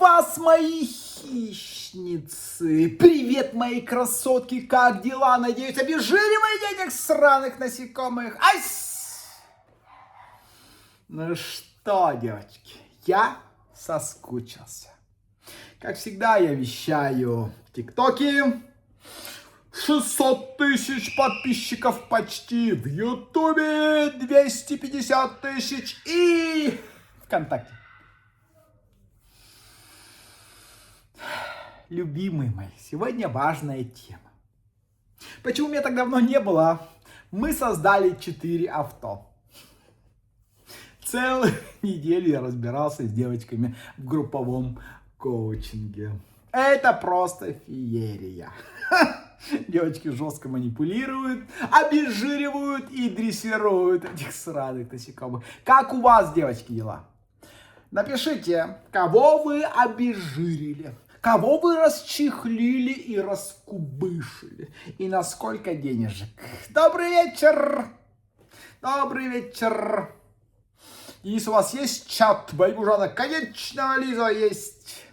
вас, мои хищницы! Привет, мои красотки! Как дела? Надеюсь, обезжириваете этих сраных насекомых? Ась! Ну что, девочки, я соскучился. Как всегда, я вещаю в ТикТоке. 600 тысяч подписчиков почти. В Ютубе 250 тысяч и ВКонтакте. Любимые мои, сегодня важная тема. Почему меня так давно не было? Мы создали 4 авто. Целую неделю я разбирался с девочками в групповом коучинге. Это просто феерия. Девочки жестко манипулируют, обезжиривают и дрессируют этих сраных насекомых. Как у вас, девочки, дела? Напишите, кого вы обезжирили, кого вы расчехлили и раскубышили, и на сколько денежек. Добрый вечер! Добрый вечер! Денис, у вас есть чат? Баймужана, конечно, Лиза, есть.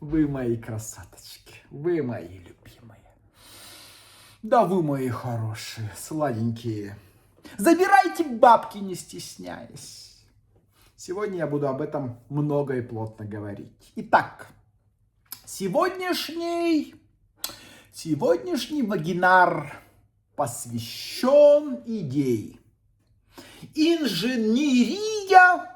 Вы мои красоточки, вы мои любимые. Да вы мои хорошие, сладенькие. Забирайте бабки, не стесняясь. Сегодня я буду об этом много и плотно говорить. Итак, сегодняшний вебинар посвящен идее. Инженерия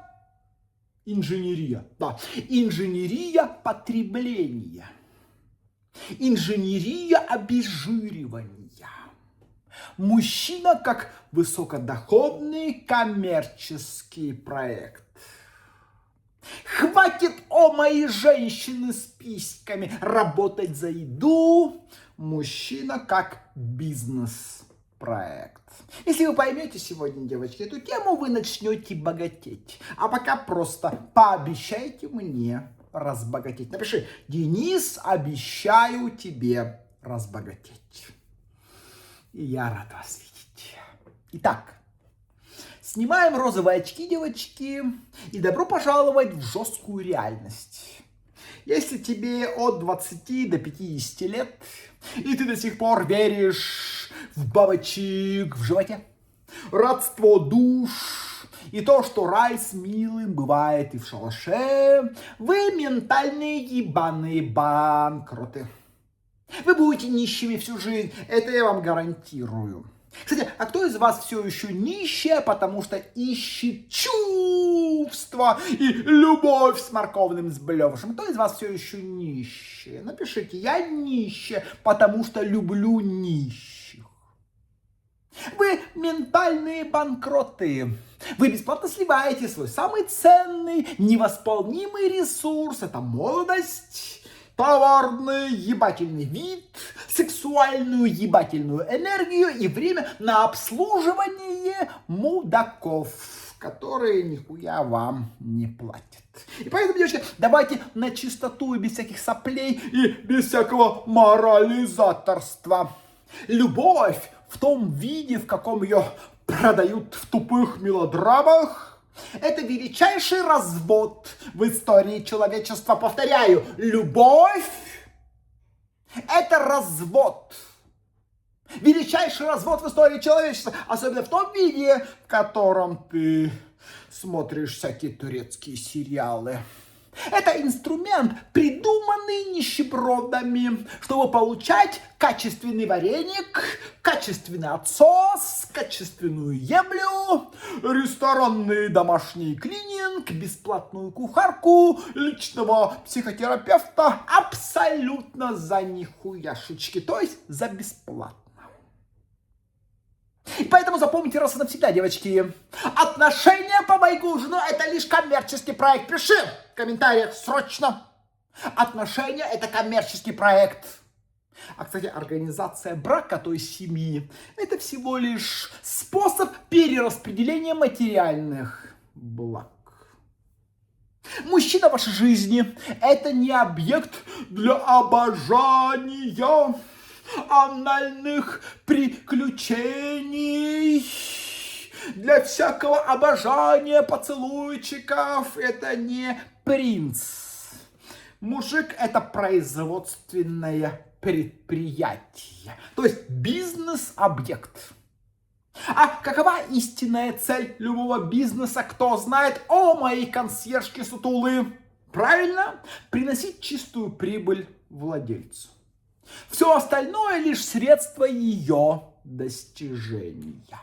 потребления. Инженерия обезжиривания. Мужчина как высокодоходный коммерческий проект. Хватит, о мои женщины с письками, работать за еду. Мужчина как бизнес-проект. Если вы поймете сегодня, девочки, эту тему, вы начнете богатеть. А пока просто пообещайте мне разбогатеть. Напиши: Денис, обещаю тебе разбогатеть. И я рад вас видеть. Итак, снимаем розовые очки, девочки, и добро пожаловать в жесткую реальность. Если тебе от 20 до 50 лет, и ты до сих пор веришь в бабочек в животе, родство душ и то, что рай с милым бывает и в шалаше, вы ментальные ебаные банкроты. Вы будете нищими всю жизнь, это я вам гарантирую. Кстати, а кто из вас все еще нищая, потому что ищет чувства и любовь с морковным сблевышем? Кто из вас все еще нищая? Напишите: я нищая, потому что люблю нищих. Вы ментальные банкроты. Вы бесплатно сливаете свой самый ценный, невосполнимый ресурс. Это молодость, товарный ебательный вид, сексуальную ебательную энергию и время на обслуживание мудаков, которые нихуя вам не платят. И поэтому, девочки, давайте на чистоту и без всяких соплей и без всякого морализаторства. Любовь в том виде, в каком ее продают в тупых мелодрамах, это величайший развод в истории человечества. Повторяю, любовь – это развод. Величайший развод в истории человечества. Особенно в том виде, в котором ты смотришь всякие турецкие сериалы. Это инструмент, придуманный нищебродами, чтобы получать качественный вареник, качественный отсос, качественную еблю, ресторанный домашний клининг, бесплатную кухарку, личного психотерапевта абсолютно за нихуяшечки, то есть за бесплатно. И поэтому запомните раз и навсегда, девочки, отношения по Байгужину – это лишь коммерческий проект. Пиши в комментариях срочно. Отношения – это коммерческий проект. А, кстати, организация брака, то есть семьи, это всего лишь способ перераспределения материальных благ. Мужчина в вашей жизни – это не объект для обожания, анальных приключений, для всякого обожания поцелуйчиков. Это не принц. Мужик — это производственное предприятие, то есть бизнес-объект. А какова истинная цель любого бизнеса, кто знает? О, мои консьержки сутулые! Правильно, приносить чистую прибыль владельцу. Все остальное лишь средство ее достижения.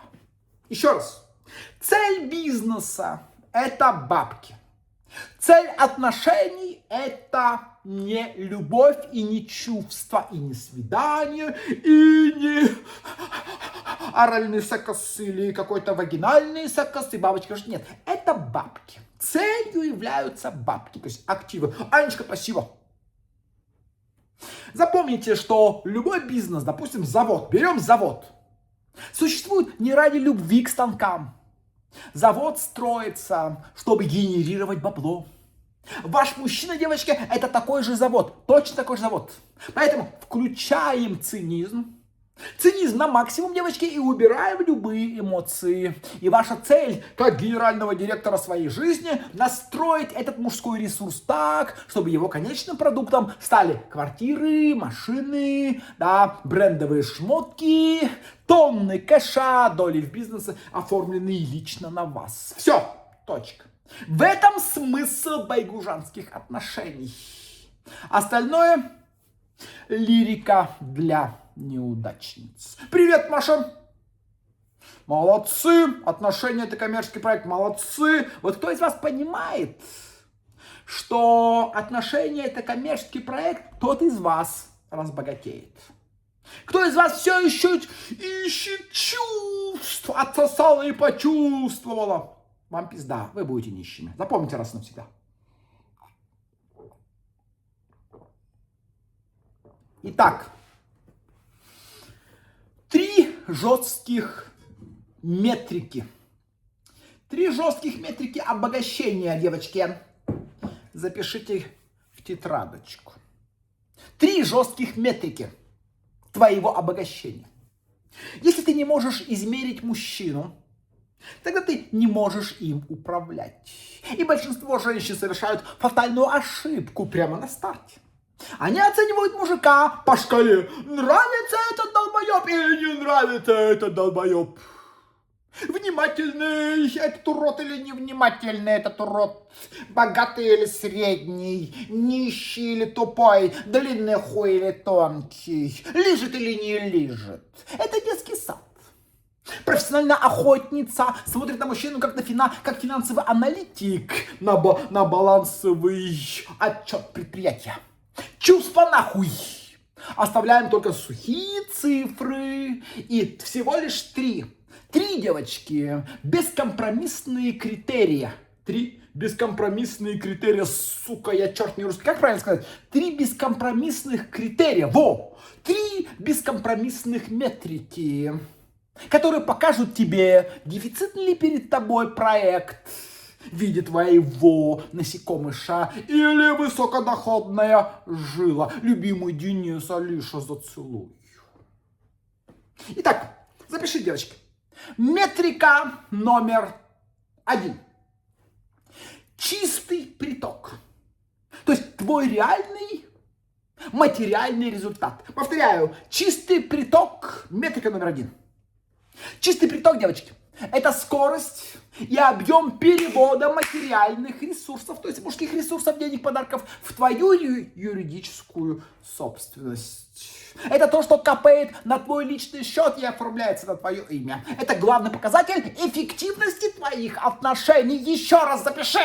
Еще раз. Цель бизнеса — это бабки. Цель отношений — это не любовь и не чувства, и не свидание, и не оральный секс или какой-то вагинальный секс, и бабочка же нет. Это бабки. Целью являются бабки, то есть активы. Анечка, спасибо. Запомните, что любой бизнес, допустим, завод, берем завод, существует не ради любви к станкам. Завод строится, чтобы генерировать бабло. Ваш мужчина, девочки, это такой же завод, точно такой же завод. Поэтому включаем цинизм. Цинизм на максимум, девочки, и убираем любые эмоции. И ваша цель, как генерального директора своей жизни, настроить этот мужской ресурс так, чтобы его конечным продуктом стали квартиры, машины, да, брендовые шмотки, тонны кэша, доли в бизнесе, оформленные лично на вас. Все, точка. В этом смысл байгужанских отношений. Остальное — лирика для неудачниц. Привет, Маша! Молодцы! Отношения — это коммерческий проект. Молодцы! Вот кто из вас понимает, что отношения — это коммерческий проект, тот из вас разбогатеет. Кто из вас все еще ищет чувств, отсосала и почувствовала? Вам пизда, вы будете нищими. Запомните раз и навсегда. Итак, 3 жестких метрики. 3 жестких метрики обогащения, девочки. Запишите в тетрадочку. 3 жестких метрики твоего обогащения. Если ты не можешь измерить мужчину, тогда ты не можешь им управлять. И большинство женщин совершают фатальную ошибку прямо на старте. Они оценивают мужика по шкале: нравится этот долбоеб или не нравится этот долбоеб. Внимательный этот урод или невнимательный этот урод. Богатый или средний. Нищий или тупой. Длинный хуй или тонкий. Лижет или не лижет. Это детский сад. Профессиональная охотница смотрит на мужчину как финансовый аналитик на балансовый отчет предприятия. Чувства нахуй. Оставляем только сухие цифры. И всего лишь 3, девочки, бескомпромиссные критерия. 3 бескомпромиссные критерия, сука, я черт не русский. Как правильно сказать? 3 бескомпромиссных критерия. 3 бескомпромиссных метрики, которые покажут тебе, дефицитный ли перед тобой проект в виде твоего насекомыша или высокодоходная жила. Любимый Денис, Алиша, зацелуй. Итак, запиши, девочки. Метрика номер 1. Чистый приток. То есть твой реальный материальный результат. Повторяю, чистый приток, метрика номер 1. Чистый приток, девочки, это скорость и объем перевода материальных ресурсов, то есть мужских ресурсов, денег, подарков в твою юридическую собственность. Это то, что капает на твой личный счет и оформляется на твое имя. Это главный показатель эффективности твоих отношений. Еще раз запиши.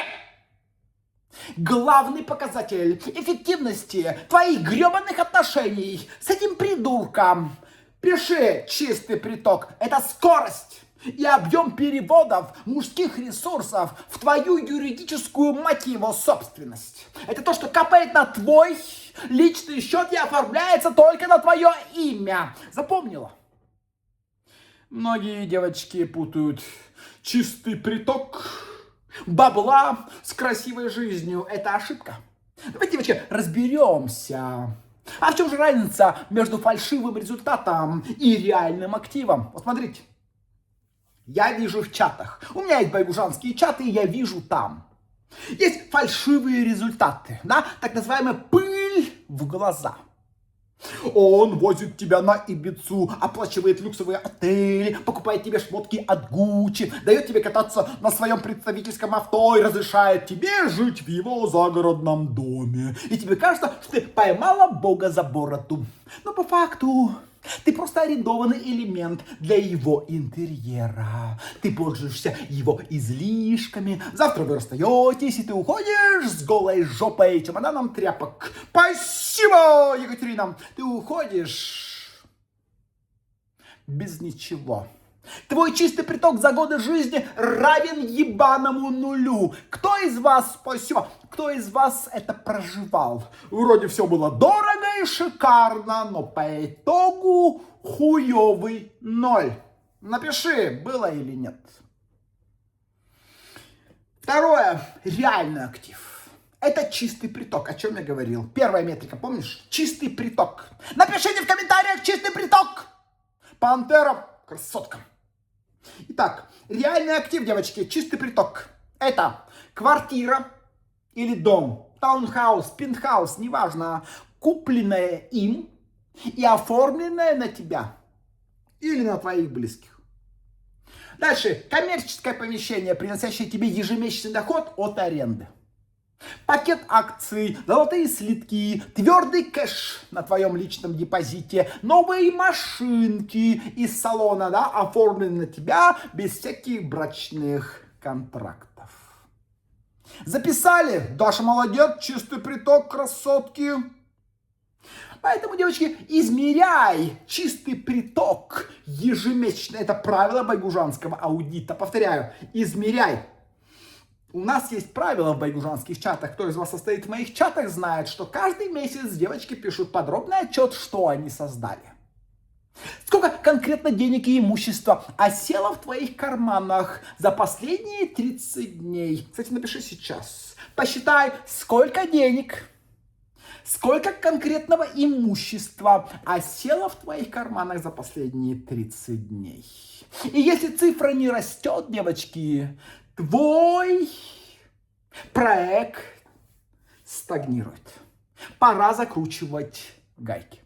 Главный показатель эффективности твоих гребаных отношений с этим придурком. Пиши: чистый приток – это скорость и объем переводов мужских ресурсов в твою юридическую, мать его, собственность. Это то, что капает на твой личный счет и оформляется только на твое имя. Запомнила? Многие девочки путают чистый приток бабла с красивой жизнью. Это ошибка. Давайте, девочки, разберемся. А в чем же разница между фальшивым результатом и реальным активом? Вот смотрите. Я вижу в чатах. У меня есть байгужанские чаты, и я вижу там. Есть фальшивые результаты, да, так называемая пыль в глаза. Он возит тебя на Ибицу, оплачивает люксовые отели, покупает тебе шмотки от Гуччи, дает тебе кататься на своем представительском авто и разрешает тебе жить в его загородном доме. И тебе кажется, что ты поймала Бога за бороду. Но по факту ты просто арендованный элемент для его интерьера. Ты пользуешься его излишками. Завтра вы расстаетесь, и ты уходишь с голой жопой и чемоданом тряпок. Спасибо, Екатерина! Ты уходишь без ничего. Твой чистый приток за годы жизни равен ебаному нулю. Кто из вас, спасибо, кто из вас это проживал? Вроде все было дорого и шикарно, но по итогу хуёвый ноль. Напиши, было или нет. Второе, реальный актив. Это чистый приток, о чем я говорил. Первая метрика, помнишь? Чистый приток. Напишите в комментариях чистый приток. Пантера, красотка. Итак, реальный актив, девочки, чистый приток. Это квартира или дом, таунхаус, пентхаус, неважно, купленное им и оформленное на тебя или на твоих близких. Дальше, коммерческое помещение, приносящее тебе ежемесячный доход от аренды. Пакет акций, золотые слитки, твердый кэш на твоем личном депозите, новые машинки из салона, да, оформлены на тебя без всяких брачных контрактов. Записали? Даша молодец, чистый приток, красотки. Поэтому, девочки, измеряй чистый приток ежемесячно. Это правило байгужанского аудита. Повторяю, измеряй. У нас есть правила в байгужанских чатах. Кто из вас состоит в моих чатах, знает, что каждый месяц девочки пишут подробный отчет, что они создали. Сколько конкретно денег и имущества осело в твоих карманах за последние 30 дней. Кстати, напиши сейчас. Посчитай, сколько денег, сколько конкретного имущества осело в твоих карманах за последние 30 дней. И если цифра не растет, девочки, твой проект стагнирует. Пора закручивать гайки.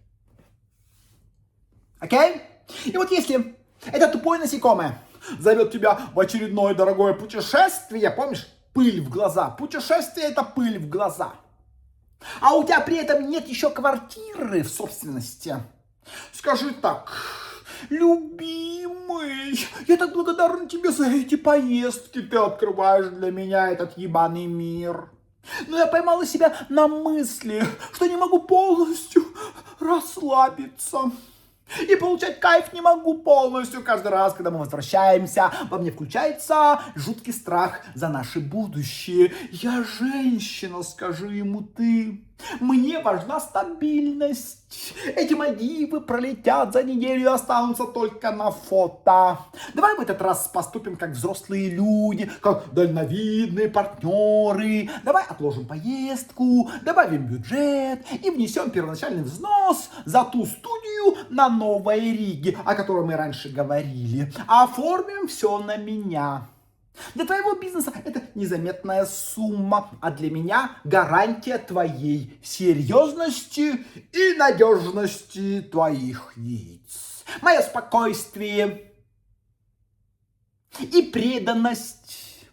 Окей? И вот если это тупое насекомое зовет тебя в очередное дорогое путешествие, помнишь, пыль в глаза. Путешествие — это пыль в глаза. А у тебя при этом нет еще квартиры в собственности. Скажи так: любимый, я так благодарна тебе за эти поездки. Ты открываешь для меня этот ебаный мир. Но я поймала себя на мысли, что не могу полностью расслабиться. И получать кайф не могу полностью. Каждый раз, когда мы возвращаемся, во мне включается жуткий страх за наше будущее. Я женщина, скажи ему ты. Мне важна стабильность. Эти Мальдивы пролетят за неделю и останутся только на фото. Давай в этот раз поступим как взрослые люди, как дальновидные партнеры. Давай отложим поездку, добавим бюджет и внесем первоначальный взнос за ту студию на Новой Риге, о которой мы раньше говорили. Оформим все на меня. Для твоего бизнеса это незаметная сумма, а для меня гарантия твоей серьезности и надежности твоих яиц. Мое спокойствие и преданность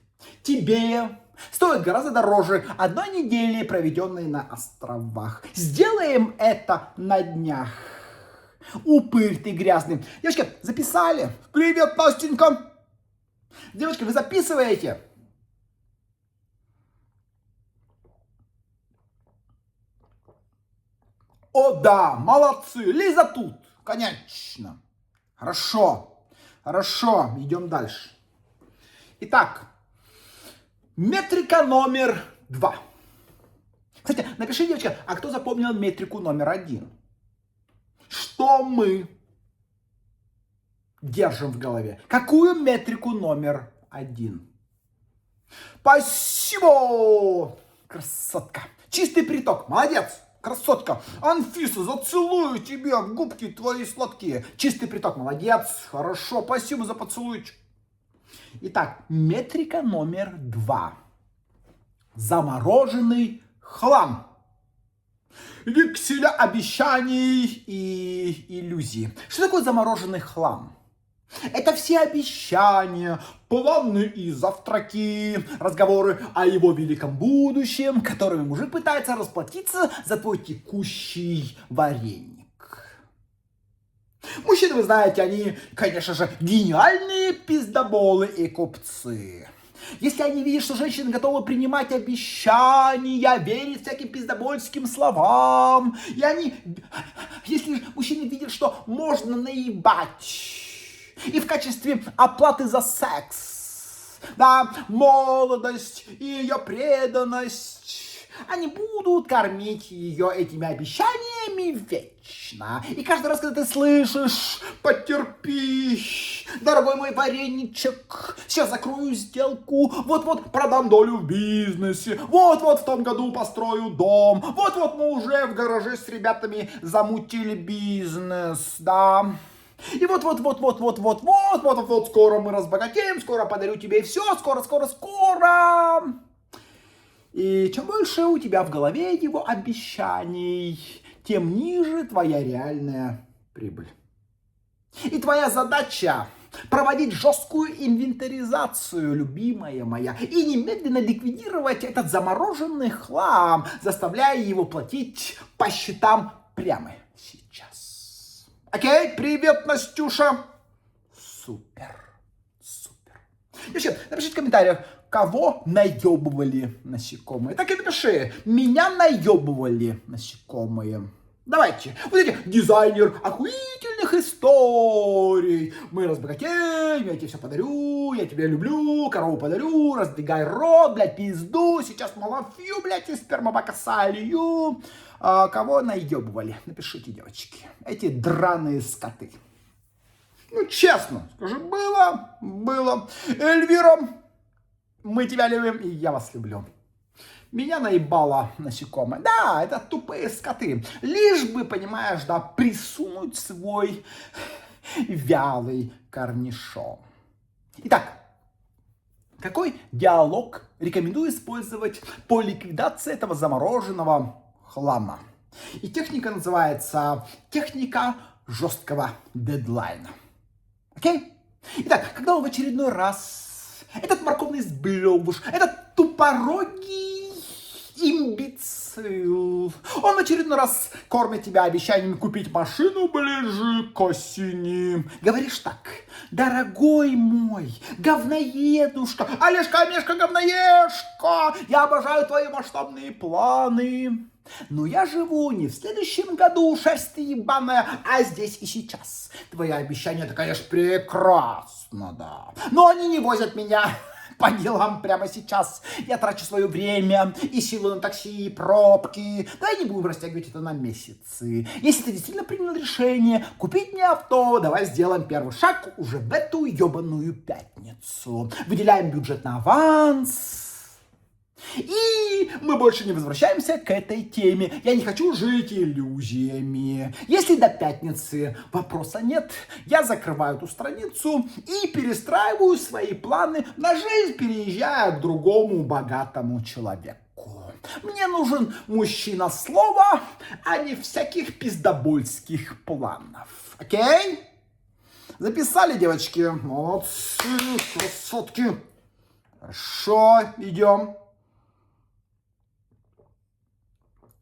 тебе стоит гораздо дороже одной недели, проведенной на островах. Сделаем это на днях. Упырь ты грязный. Девочки, записали? Привет, Настенька. Девочки, вы записываете? О да, молодцы. Лиза тут. Конечно. Хорошо. Хорошо. Идем дальше. Итак, метрика номер 2. Кстати, напиши, девочка, а кто запомнил метрику номер 1? Что мы держим в голове? Какую метрику номер 1? Спасибо! Красотка. Чистый приток. Молодец. Красотка. Анфиса, зацелую тебя в губки твои сладкие. Чистый приток. Молодец. Хорошо. Спасибо за поцелуйчик. Итак, метрика номер 2. замороженный хлам. Векселя обещаний и иллюзий. Что такое замороженный хлам? Это все обещания, планы и завтраки, разговоры о его великом будущем, которыми мужик пытается расплатиться за твой текущий вареник. Мужчины, вы знаете, они, конечно же, гениальные пиздоболы и купцы. Если они видят, что женщина готова принимать обещания, верить всяким пиздобольским словам, и они, если мужчины видят, что можно наебать, и в качестве оплаты за секс, да, молодость и ее преданность, они будут кормить ее этими обещаниями вечно. И каждый раз, когда ты слышишь: потерпи, дорогой мой вареничек, сейчас закрою сделку, вот-вот продам долю в бизнесе, вот-вот в том году построю дом, вот-вот мы уже в гараже с ребятами замутили бизнес, да. И вот, скоро мы разбогатеем, скоро подарю тебе все, скоро. И чем больше у тебя в голове его обещаний, тем ниже твоя реальная прибыль. И твоя задача проводить жесткую инвентаризацию, любимая моя, и немедленно ликвидировать этот замороженный хлам, заставляя его платить по счетам прямо сейчас. Окей, привет, Настюша. Супер. Вообще, напишите в комментариях, кого наебывали насекомые. Так и напиши, меня наебывали насекомые. Давайте, вот эти дизайнер охуительных историй. Мы разбогатеем, я тебе все подарю, я тебя люблю, корову подарю, раздвигай рот, блядь, пизду, сейчас малафью, блядь, и спермобака солью. Кого наебывали? Напишите, девочки. Эти драные скоты. Ну, честно, скажи, было. Эльвира, мы тебя любим, и я вас люблю. Меня наебало насекомое. Да, это тупые скоты. Лишь бы, понимаешь, да, присунуть свой вялый корнишон. Итак, какой диалог рекомендую использовать по ликвидации этого замороженного хлама? И техника называется техника жесткого дедлайна. Окей? Итак, когда он в очередной раз, этот морковный сблёвыш, этот тупорогий имбецил, он в очередной раз кормит тебя обещаниями купить машину ближе к осени. Говоришь так: дорогой мой говноедушка, Олежка-Мешка говноежка, я обожаю твои масштабные планы. Но я живу не в следующем году, шерсть ты ебаная, а здесь и сейчас. Твои обещания, это, конечно, прекрасно, да. Но они не возят меня по делам прямо сейчас. Я трачу свое время и силу на такси и пробки. Давай не будем растягивать это на месяцы. Если ты действительно принял решение купить мне авто, давай сделаем первый шаг уже в эту ебаную пятницу. Выделяем бюджет на аванс. И мы больше не возвращаемся к этой теме. Я не хочу жить иллюзиями. Если до пятницы вопроса нет, я закрываю эту страницу и перестраиваю свои планы на жизнь, переезжая к другому богатому человеку. Мне нужен мужчина слова, а не всяких пиздобольских планов. Окей? Записали, девочки? Молодцы, красотки. Хорошо, идем.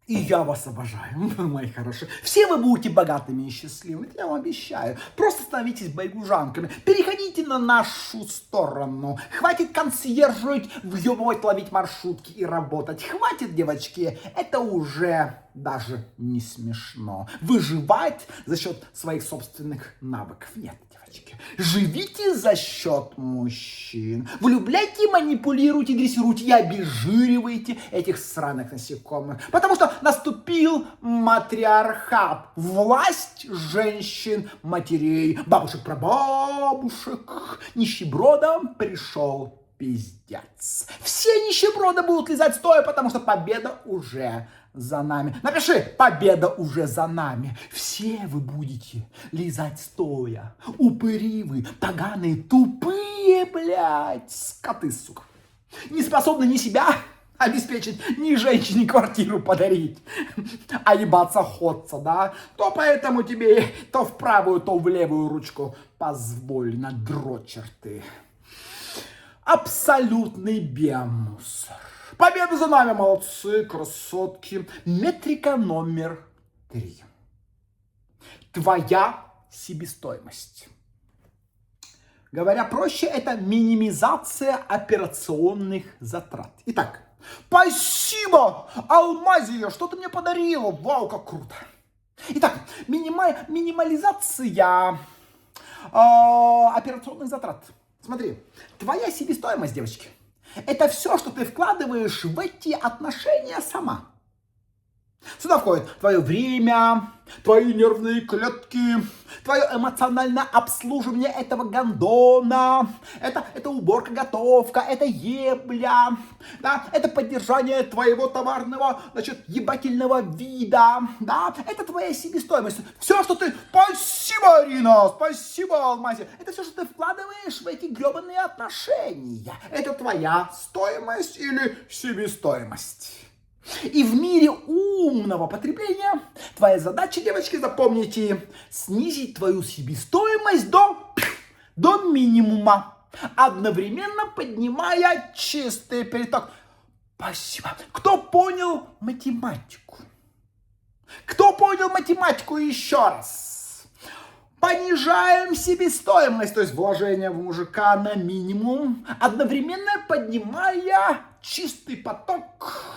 И я вас обожаю, мои хорошие. Все вы будете богатыми и счастливыми, я вам обещаю. Просто становитесь байгужанками. Переходите на нашу сторону. Хватит консьержить, въебывать, ловить маршрутки и работать. Хватит, девочки, это уже даже не смешно. Выживать за счет своих собственных навыков. Нет, девочки. Живите за счет мужчин. Влюбляйте, манипулируйте, дрессируйте и обезжиривайте этих сраных насекомых. Потому что наступил матриархат. Власть женщин, матерей, бабушек-прабабушек. Нищебродам пришел пиздец. Все нищеброды будут лизать стоя, потому что победа уже за нами. Напиши: победа уже за нами. Все вы будете лизать стоя. Упыри вы, поганые, тупые, блядь, скоты, сука. Не способны ни себя обеспечить не женщине квартиру подарить, а ебаться охотца, да, то поэтому тебе то в правую, то в левую ручку позволено, дрочер ты. Абсолютный биомусор. Победа за нами, молодцы, красотки. Метрика номер 3. Твоя себестоимость. Говоря проще, это минимизация операционных затрат. Итак, спасибо, Алмазия, что ты мне подарила? Вау, как круто. Итак, минимализация операционных затрат. Смотри, твоя себестоимость, девочки, это все, что ты вкладываешь в эти отношения сама. Сюда входит твое время, твои нервные клетки, твое эмоциональное обслуживание этого гондона, это уборка, готовка, это ебля, да, это поддержание твоего товарного, ебательного вида, да, это твоя себестоимость. Все, что ты... Спасибо, Арина, спасибо, Алмази. Это все, что ты вкладываешь в эти гребаные отношения. Это твоя стоимость или себестоимость. И в мире умного потребления твоя задача, девочки, запомните, снизить твою себестоимость до минимума, одновременно поднимая чистый переток. Спасибо. Кто понял математику? Кто понял математику еще раз? Понижаем себестоимость, то есть вложение в мужика на минимум, одновременно поднимая чистый поток.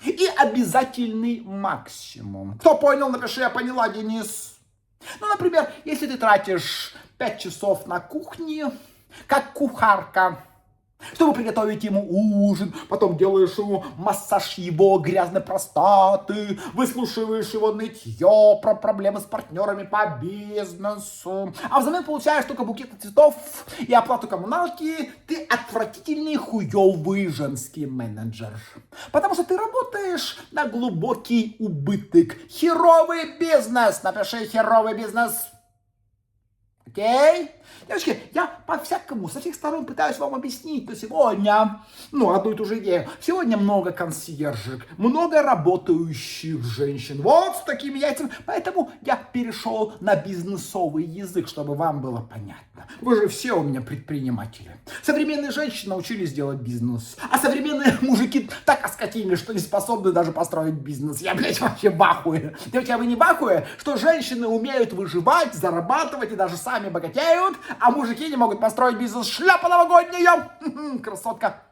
И обязательный максимум. Кто понял, напиши, я поняла, Денис. Ну, например, если ты тратишь 5 часов на кухне, как кухарка, чтобы приготовить ему ужин, потом делаешь ему массаж его грязной простаты, выслушиваешь его нытье про проблемы с партнерами по бизнесу, а взамен получаешь только букеты цветов и оплату коммуналки, ты отвратительный хуёвый женский менеджер. Потому что ты работаешь на глубокий убыток. Херовый бизнес. Напиши херовый бизнес. Окей? Девочки, я по-всякому, со всех сторон пытаюсь вам объяснить, но сегодня, одну и ту же идею. Сегодня много консьержек, много работающих женщин. Вот с такими яйцами. Поэтому я перешел на бизнесовый язык, чтобы вам было понятно. Вы же все у меня предприниматели. Современные женщины научились делать бизнес. А современные мужики так оскотили, что не способны даже построить бизнес. Я, блядь, вообще в ахуе. Девочки, а вы не в ахуе, что женщины умеют выживать, зарабатывать и даже сами богатеют, а мужики не могут построить бизнес. Шляпа новогодняя! Красотка!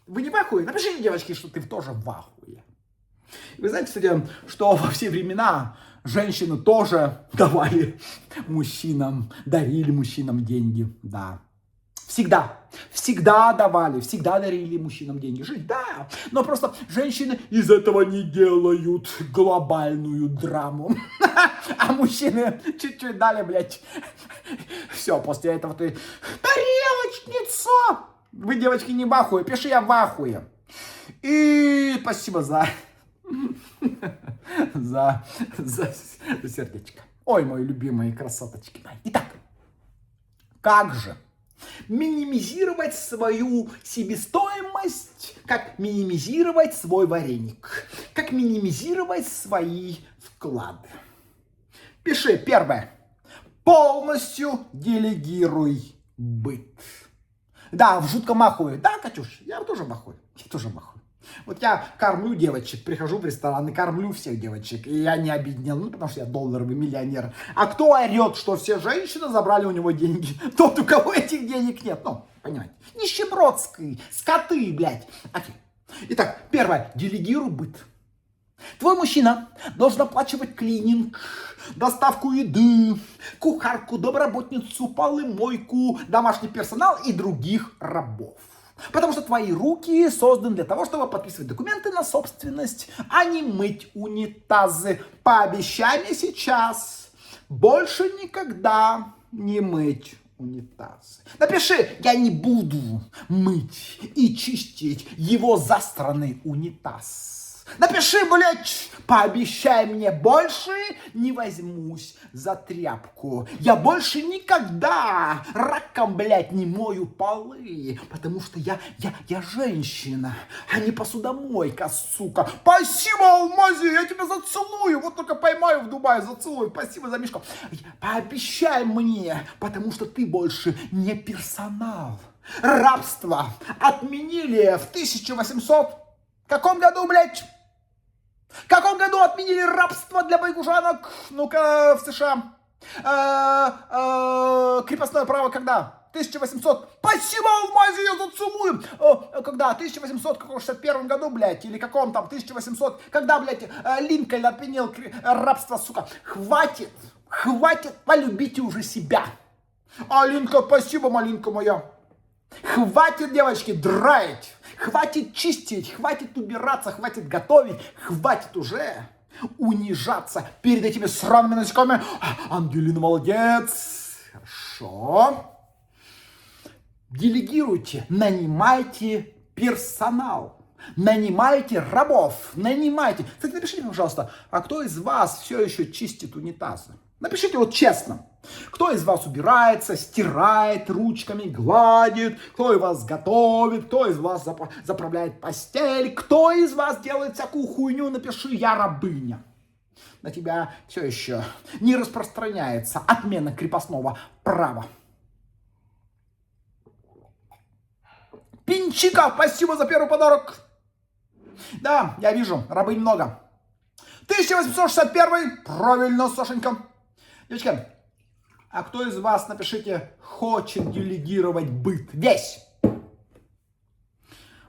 Вы не в ахуе? Напишите, девочки, что ты тоже в ахуе. Вы знаете, кстати, что во все времена женщины тоже давали мужчинам, дарили мужчинам деньги. Да. Всегда давали, всегда дарили мужчинам деньги. Жить, да. Но просто женщины из этого не делают глобальную драму. А мужчины чуть-чуть дали, блядь. Все, после этого ты тарелочница. Вы, девочки, не в ахуе. Пиши, я в ахуе. И спасибо за сердечко. Ой, мои любимые красоточки. Итак, как же минимизировать свою себестоимость, как минимизировать свой вареник, как минимизировать свои вклады. Пиши, первое. Полностью делегируй быт. Да, в жутком ахуе. Да, Катюш, я тоже в ахуе. Вот я кормлю девочек, прихожу в ресторан и кормлю всех девочек. И я не обеднел, потому что я долларовый миллионер. А кто орет, что все женщины забрали у него деньги? Тот, у кого этих денег нет. Понимаете. Нищебродский, скоты, блядь. Окей. Итак, первое. Делегируй быт. Твой мужчина должен оплачивать клининг, доставку еды, кухарку, домработницу, полы, мойку, домашний персонал и других рабов. Потому что твои руки созданы для того, чтобы подписывать документы на собственность, а не мыть унитазы. Пообещай мне сейчас больше никогда не мыть унитазы. Напиши, я не буду мыть и чистить его засранный унитаз. Напиши, блядь, пообещай мне, больше не возьмусь за тряпку. Я больше никогда раком, блядь, не мою полы. Потому что я женщина, а не посудомойка, сука. Спасибо, Алмази, я тебя зацелую. Вот только поймаю в Дубае, зацелую. Спасибо за мишку. Пообещай мне, потому что ты больше не персонал. Рабство отменили в 1800... Каком году, блядь? В каком году отменили рабство для байгужанок? Ну-ка, в США. Крепостное право когда? 1800. Спасибо, Алмази, я зацелую. Когда? 1861 году, блядь, или каком там? 1800. Когда, блядь, Линкольн отменил рабство, сука. Хватит, полюбите уже себя. Алинка, спасибо, малинка моя. Хватит, девочки, драить. Хватит чистить, хватит убираться, хватит готовить, хватит уже унижаться перед этими сраными насекомыми. Ангелина молодец. Хорошо. Делегируйте, нанимайте персонал, нанимайте рабов, нанимайте. Кстати, напишите, пожалуйста, а кто из вас все еще чистит унитазы? Напишите вот честно. Кто из вас убирается, стирает ручками, гладит, кто из вас готовит, кто из вас заправляет постель, кто из вас делает всякую хуйню, напиши «я рабыня». На тебя все еще не распространяется отмена крепостного права. Пинчика, спасибо за первый подарок. Да, я вижу, рабынь много. 1861, правильно, Сашенька. Девочки, а кто из вас, напишите, хочет делегировать быт? Весь.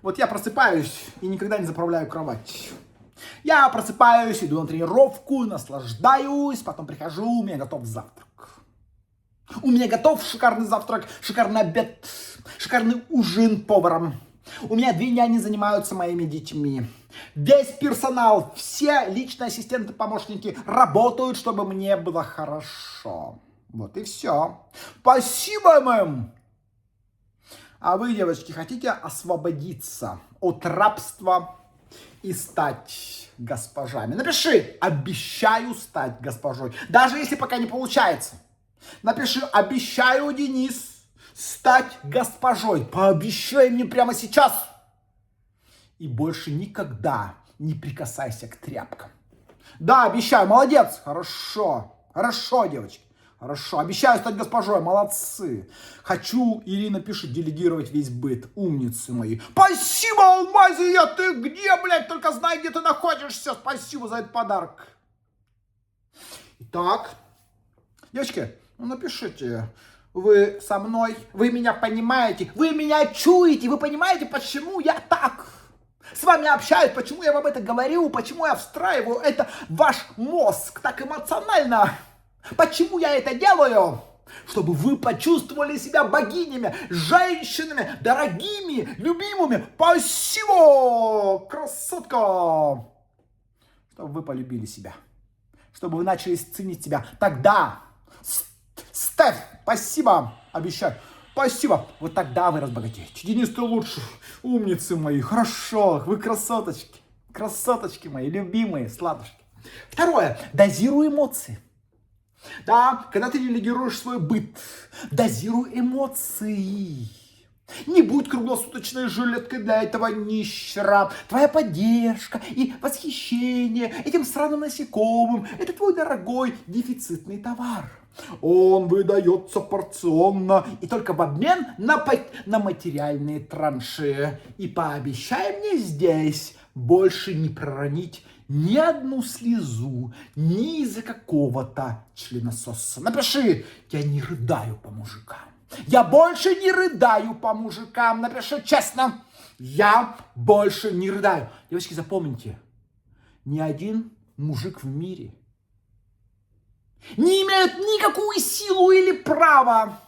Вот я просыпаюсь и никогда не заправляю кровать. Я просыпаюсь, иду на тренировку, наслаждаюсь, потом прихожу, у меня готов завтрак. У меня готов шикарный завтрак, шикарный обед, шикарный ужин поваром. У меня 2 няни занимаются моими детьми. Весь персонал, все личные ассистенты, помощники работают, чтобы мне было хорошо. Вот и все. Спасибо, мэм. А вы, девочки, хотите освободиться от рабства и стать госпожами? Напиши «обещаю стать госпожой». Даже если пока не получается. Напиши «обещаю, Денис, стать госпожой». Пообещай мне прямо сейчас. И больше никогда не прикасайся к тряпкам. Да, обещаю, молодец. Хорошо, девочки. Хорошо, обещаю стать госпожой, молодцы. Хочу, Ирина пишет, делегировать весь быт. Умницы мои. Спасибо, Алмазия, ты где, блядь? Только знай, где ты находишься. Спасибо за этот подарок. Итак, девочки, ну напишите, вы со мной, вы меня понимаете, вы меня чуете, вы понимаете, почему я так с вами общаюсь, почему я вам это говорю, почему я встраиваю это в ваш мозг так эмоционально. Почему я это делаю? Чтобы вы почувствовали себя богинями, женщинами, дорогими, любимыми. Спасибо, красотка! Чтобы вы полюбили себя. Чтобы вы начали ценить себя. Тогда, Стеф, спасибо, обещаю. Спасибо. Вот тогда вы разбогатеете. Денис, ты лучше. Умницы мои. Хорошо. Вы красоточки. Красоточки мои, любимые, сладушки. Второе. Дозируй эмоции. Да, когда ты делегируешь свой быт, дозируй эмоции. Не будь круглосуточной жилеткой для этого нищера. Твоя поддержка и восхищение этим сраным насекомым – это твой дорогой дефицитный товар. Он выдается порционно и только в обмен на материальные транши. И пообещай мне здесь больше не проронить ни одну слезу, ни из-за какого-то членососа. Напиши, я не рыдаю по мужикам. Я больше не рыдаю по мужикам. Напиши честно, я больше не рыдаю. Девочки, запомните, ни один мужик в мире не имеет никакую силу или право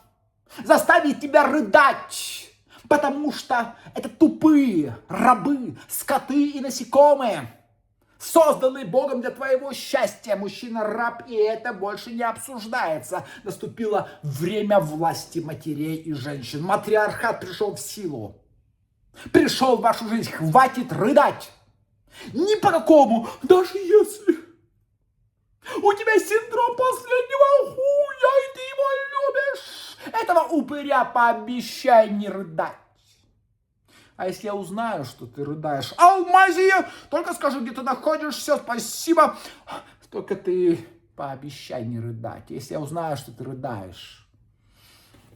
заставить тебя рыдать, потому что это тупые рабы, скоты и насекомые, созданные Богом для твоего счастья. Мужчина-раб, и это больше не обсуждается. Наступило время власти матерей и женщин. Матриархат пришел в силу. Пришел в вашу жизнь. Хватит рыдать. Ни по какому. Даже если у тебя синдром последнего хуя, и ты его любишь, этого упыря пообещай не рыдать. А если я узнаю, что ты рыдаешь, Алмазия, только скажи, где ты находишься, спасибо. Только ты пообещай не рыдать. Если я узнаю, что ты рыдаешь,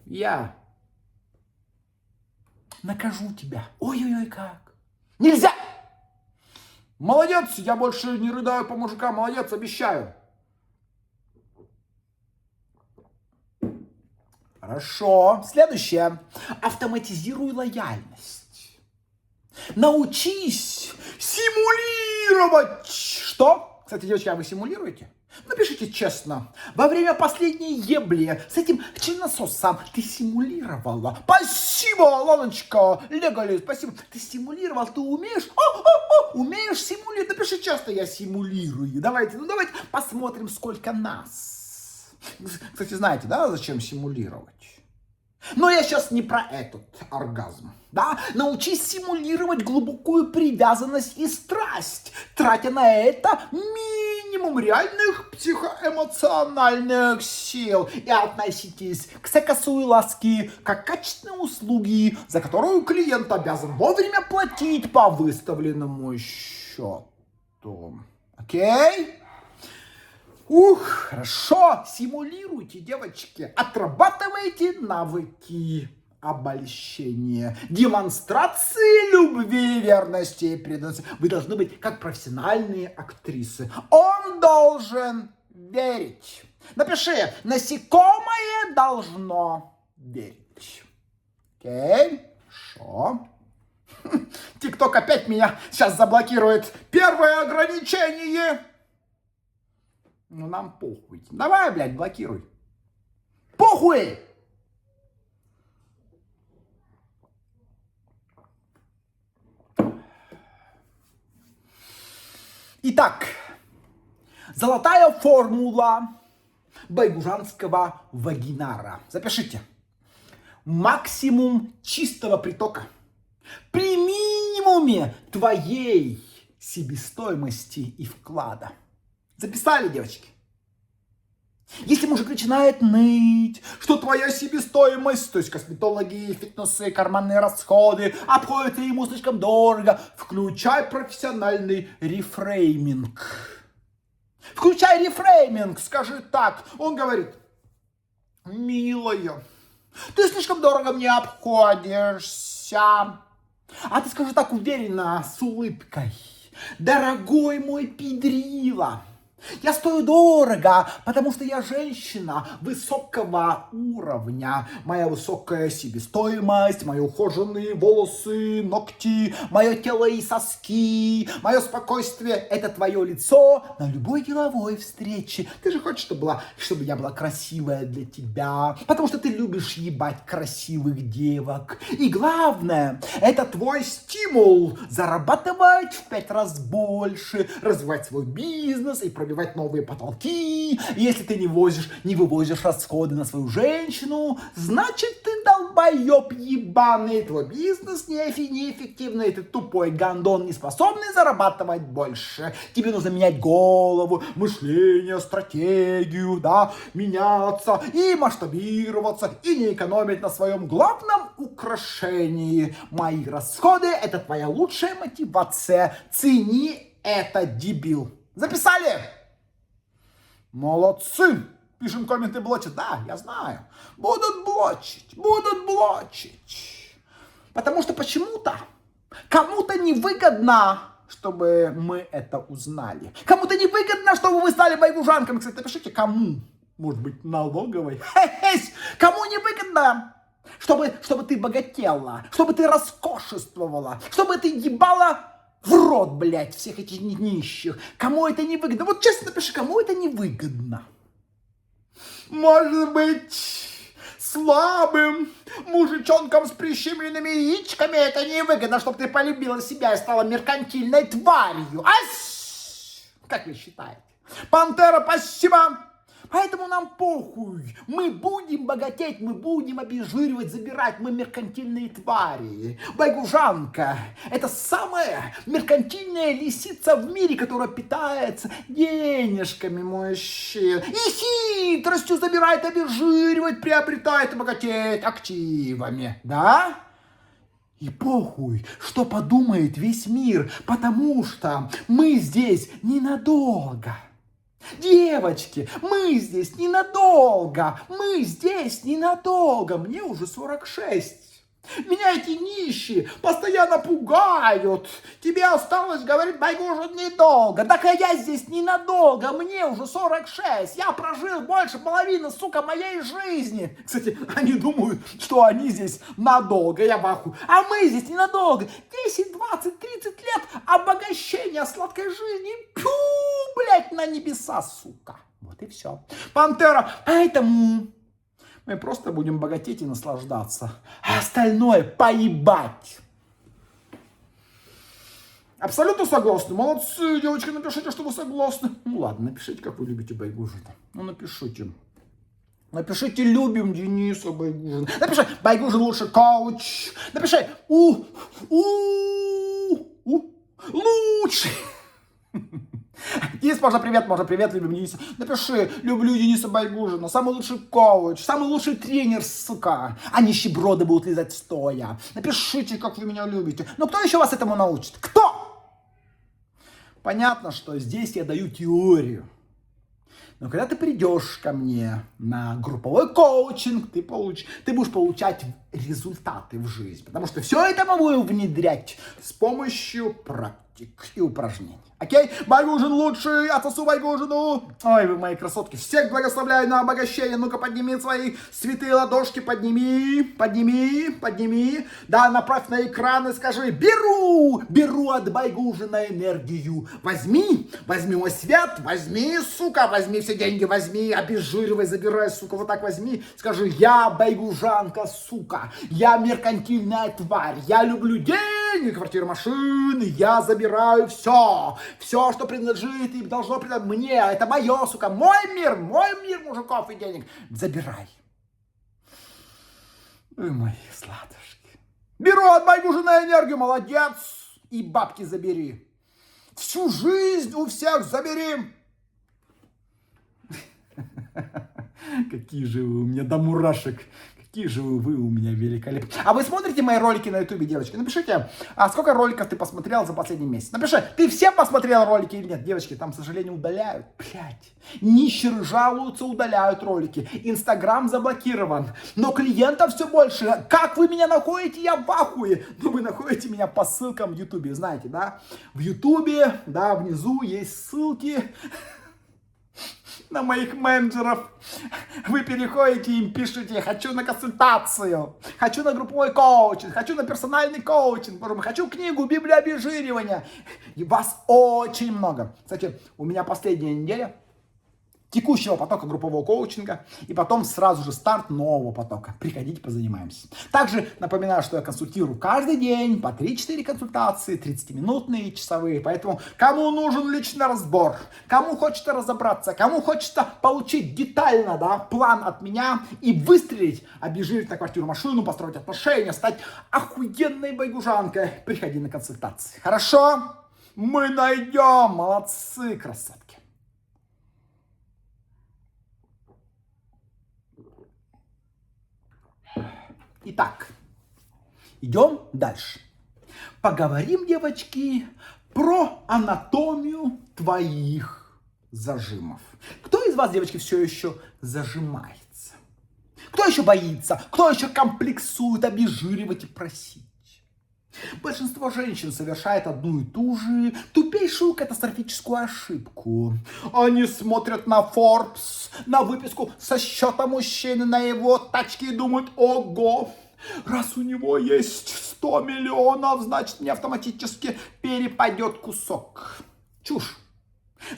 я накажу тебя. Ой-ой-ой, как. Нельзя! Молодец, я больше не рыдаю по мужикам, молодец, обещаю. Хорошо. Следующее. Автоматизируй лояльность. Научись симулировать. Что? Кстати, девочки, а вы симулируете? Напишите честно. Во время последней ебли с этим членососом ты симулировала. Спасибо, Ланочка. Легали, спасибо. Ты симулировал, ты умеешь? Умеешь симулировать? Напиши честно, я симулирую. Давайте посмотрим, сколько нас. Кстати, знаете, да, зачем симулировать? Но я сейчас не про этот оргазм. Да? Научись симулировать глубокую привязанность и страсть, тратя на это минимум реальных психоэмоциональных сил. И относитесь к сексу и ласке как качественной услуги, за которую клиент обязан вовремя платить по выставленному счету. Окей? Хорошо, симулируйте, девочки, отрабатывайте навыки обольщения, демонстрации любви, верности и преданности. Вы должны быть как профессиональные актрисы. Он должен верить. Напиши, насекомое должно верить. Окей, хорошо. ТикТок опять меня сейчас заблокирует. Первое ограничение. Ну, нам похуй. Давай, блядь, блокируй. Похуй! Итак, золотая формула байгужанского вагинара. Запишите. Максимум чистого притока при минимуме твоей себестоимости и вклада. Записали, девочки? Если мужик начинает ныть, что твоя себестоимость, то есть косметологи, фитнесы, карманные расходы, обходятся ему слишком дорого, включай профессиональный рефрейминг. Включай рефрейминг, скажи так. Он говорит: милая, ты слишком дорого мне обходишься. А ты скажи так уверенно, с улыбкой: дорогой мой педрила, я стою дорого, потому что я женщина высокого уровня. Моя высокая себестоимость, мои ухоженные волосы, ногти, мое тело и соски, мое спокойствие — это твое лицо на любой деловой встрече. Ты же хочешь, чтобы я была красивая для тебя, потому что ты любишь ебать красивых девок. И главное, это твой стимул зарабатывать в 5 раз больше, развивать свой бизнес и пробивать новые потолки. Если ты не вывозишь расходы на свою женщину, значит, ты долбоеб ебаный, твой бизнес неэффективный, ты тупой гандон, не способный зарабатывать больше. Тебе нужно менять голову, мышление, стратегию, да, меняться и масштабироваться, и не экономить на своем главном украшении. Мои расходы — это твоя лучшая мотивация. Цени это, дебил. Записали? Молодцы! Пишем комменты, блочат. Да, я знаю. Будут блочить. Потому что почему-то кому-то невыгодно, чтобы мы это узнали. Кому-то невыгодно, чтобы вы стали байгужанками. Кстати, напишите, кому. Может быть, налоговой. Кому невыгодно, чтобы ты богатела, чтобы ты роскошествовала, чтобы ты ебала в рот, блядь, всех этих нищих. Кому это не выгодно? Вот честно напиши, кому это не выгодно. Может быть, слабым мужичонкам с прищемленными яичками это не выгодно, чтобы ты полюбила себя и стала меркантильной тварью. Как вы считаете? Пантера, спасибо. Поэтому нам похуй. Мы будем богатеть, мы будем обезжиривать, забирать. Мы меркантильные твари. Байгужанка – это самая меркантильная лисица в мире, которая питается денежками мужчин. И хитростью забирает, обезжиривает, приобретает и богатеет активами. Да? И похуй, что подумает весь мир, потому что мы здесь ненадолго. Девочки, мы здесь ненадолго, мы здесь ненадолго, мне уже 46. Меня эти нищие постоянно пугают. Тебе осталось, говорит Байгужин, недолго. Так я здесь ненадолго, мне уже 46. Я прожил больше половины, сука, моей жизни. Кстати, они думают, что они здесь надолго, я в ахуе. А мы здесь ненадолго. 10, 20, 30 лет обогащения сладкой жизни. Пью, блядь, на небеса, сука. Вот и все. Пантера. Поэтому... мы просто будем богатеть и наслаждаться. А остальное поебать. Абсолютно согласны. Молодцы, девочки, напишите, что вы согласны. Ну ладно, напишите, как вы любите Байгужина. Ну напишите. Напишите, любим Дениса Байгужина. Напиши, Байгужин лучший коуч. Напиши, лучший. Денис, можно привет, любим Дениса. Напиши, люблю Дениса Байгужина, самый лучший коуч, самый лучший тренер, сука. А нищеброды будут лизать стоя. Напишите, как вы меня любите. Но кто еще вас этому научит? Кто? Понятно, что здесь я даю теорию. Но когда ты придешь ко мне на групповой коучинг, ты будешь получать результаты в жизни. Потому что все это мы будем внедрять с помощью практик и упражнений. Окей? Байгужин лучший, отсосу Байгужину. Ой, вы мои красотки. Всех благословляю на обогащение. Ну-ка, подними свои святые ладошки. Подними. Да, направь на экран и скажи: беру от Байгужина энергию. Возьми мой свет, возьми, сука, возьми все деньги, возьми, обезжиривай, забирай, сука, вот так возьми. Скажи: я байгужанка, сука, я меркантильная тварь, я люблю деньги, квартиры, машины, я забираю все, что принадлежит и должно принадлежать мне, это мое, сука, мой мир мужиков и денег, забирай. Вы мои сладушки. Беру от Байгужина энергию, молодец, и бабки забери. Всю жизнь у всех забери. Какие же вы у меня до мурашек. Какие же вы у меня великолепные. А вы смотрите мои ролики на ютубе, девочки? Напишите, сколько роликов ты посмотрел за последний месяц. Напиши, ты все посмотрел ролики или нет? Девочки, там, к сожалению, удаляют. Блядь. Нищие жалуются, удаляют ролики. Инстаграм заблокирован. Но клиентов все больше. Как вы меня находите? Я в ахуе. Ну, вы находите меня по ссылкам в ютубе. Знаете, да? В ютубе, да, внизу есть ссылки на моих менеджеров. Вы переходите, им пишите: хочу на консультацию, хочу на групповой коучинг, хочу на персональный коучинг, хочу книгу «Библия обезжиривания». И вас очень много. Кстати, у меня последняя неделя текущего потока группового коучинга, и потом сразу же старт нового потока. Приходите, позанимаемся. Также напоминаю, что я консультирую каждый день по 3-4 консультации, 30-минутные, часовые. Поэтому кому нужен личный разбор, кому хочется разобраться, кому хочется получить детально, да, план от меня и выстрелить, обезжирить на квартиру, машину, построить отношения, стать охуенной байгужанкой, приходи на консультации. Хорошо? Мы найдем. Молодцы, красотки. Итак, идем дальше. Поговорим, девочки, про анатомию твоих зажимов. Кто из вас, девочки, все еще зажимается? Кто еще боится? Кто еще комплексует обезжиривать и просить? Большинство женщин совершает одну и ту же тупейшую катастрофическую ошибку. Они смотрят на Forbes, на выписку со счета мужчины на его тачке и думают: ого, раз у него есть 100 миллионов, значит мне автоматически перепадет кусок. Чушь.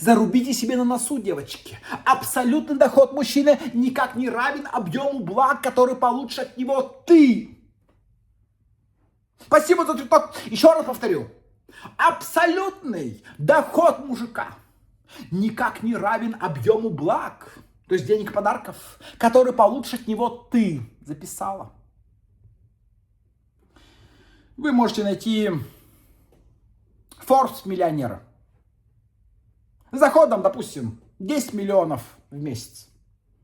Зарубите себе на носу, девочки. Абсолютный доход мужчины никак не равен объему благ, который получишь от него ты. Спасибо за цветок. Еще раз повторю. Абсолютный доход мужика никак не равен объему благ, То есть денег подарков, которые получишь от него ты, записала. Вы можете найти Forbes миллионера. С доходом, допустим, 10 миллионов в месяц.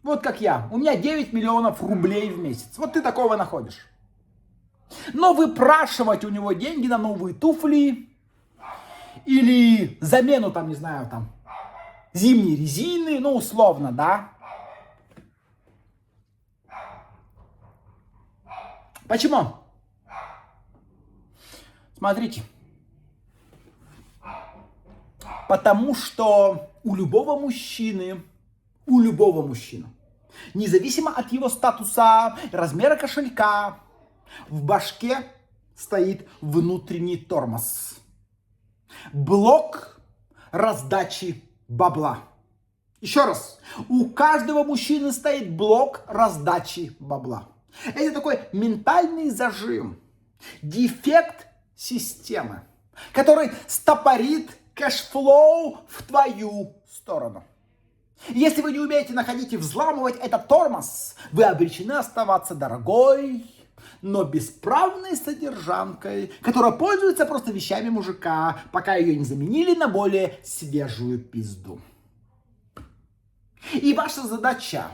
Вот как я. У меня 9 миллионов рублей в месяц. Вот ты такого находишь. Но выпрашивать у него деньги на новые туфли или замену, там, не знаю, там, зимней резины, ну, условно, да. Почему? Смотрите. Потому что у любого мужчины, независимо от его статуса, размера кошелька, в башке стоит внутренний тормоз. Блок раздачи бабла. Еще раз. У каждого мужчины стоит блок раздачи бабла. Это такой ментальный зажим, дефект системы, который стопорит кэшфлоу в твою сторону. Если вы не умеете находить и взламывать этот тормоз, вы обречены оставаться дорогой, но бесправной содержанкой, которая пользуется просто вещами мужика, пока ее не заменили на более свежую пизду. И ваша задача,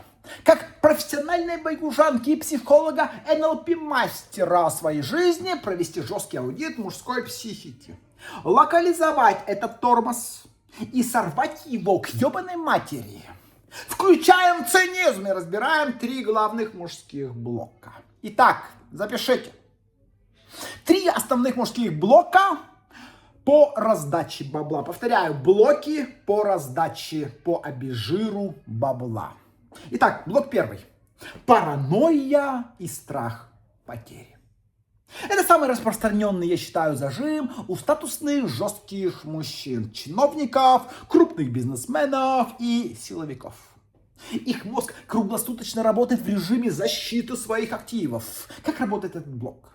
как профессиональной байгужанки и психолога НЛП-мастера своей жизни, провести жесткий аудит мужской психики, локализовать этот тормоз и сорвать его к ебаной матери. Включаем цинизм и разбираем 3 главных мужских блока. Итак, запишите. 3 основных мужских блока по раздаче бабла. Повторяю, блоки по раздаче, по обезжиру бабла. Итак, блок 1. Паранойя и страх потери. Это самый распространенный, я считаю, зажим у статусных жестких мужчин, чиновников, крупных бизнесменов и силовиков. Их мозг круглосуточно работает в режиме защиты своих активов. Как работает этот блок?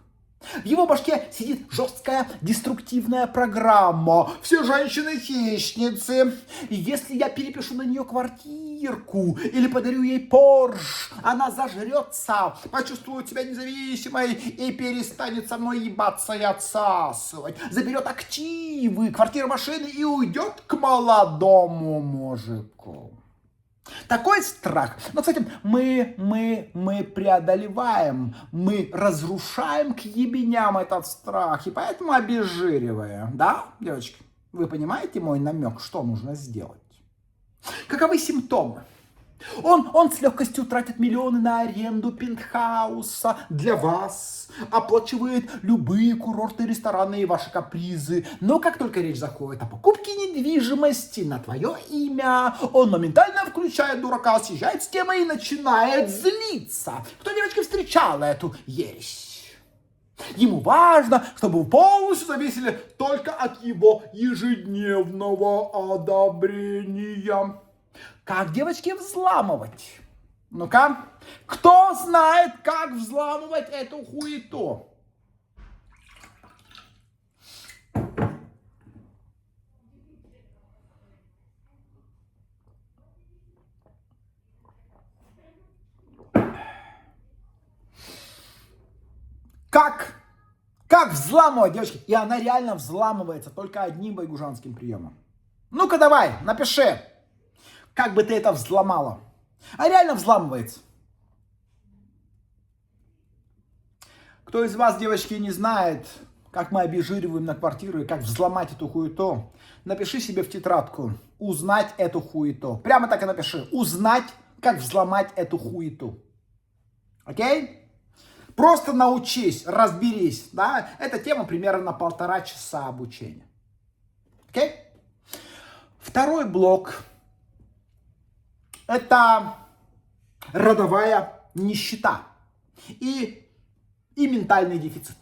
В его башке сидит жесткая деструктивная программа. Все женщины хищницы. И если я перепишу на нее квартирку или подарю ей Порш, она зажрется, почувствует себя независимой и перестанет со мной ебаться и отсасывать. Заберет активы, квартиру, машины и уйдет к молодому мужику. Такой страх, но, кстати, мы преодолеваем, мы разрушаем к ебеням этот страх, и поэтому обезжириваем, да, девочки? Вы понимаете мой намек, что нужно сделать? Каковы симптомы? Он с легкостью тратит миллионы на аренду пентхауса для вас, оплачивает любые курорты, рестораны и ваши капризы. Но как только речь заходит о покупке недвижимости на твое имя, он моментально включает дурака, съезжает с темы и начинает злиться. Кто, девочки, встречал эту ересь? Ему важно, чтобы вы полностью зависели только от его ежедневного одобрения. Как, девочки, взламывать? Ну-ка, кто знает, как взламывать эту хуету? Как взламывать, девочки? И она реально взламывается только одним байгужанским приемом. Ну-ка давай, напиши. Как бы ты это взломала? А реально взламывается. Кто из вас, девочки, не знает, как мы обезжириваем на квартиру и как взломать эту хуету, напиши себе в тетрадку «Узнать эту хуету». Прямо так и напиши «Узнать, как взломать эту хуету». Окей? Просто научись, разберись. Да? Эта тема примерно на 1,5 часа обучения. Окей? Второй блок. Это родовая нищета и ментальный дефицит.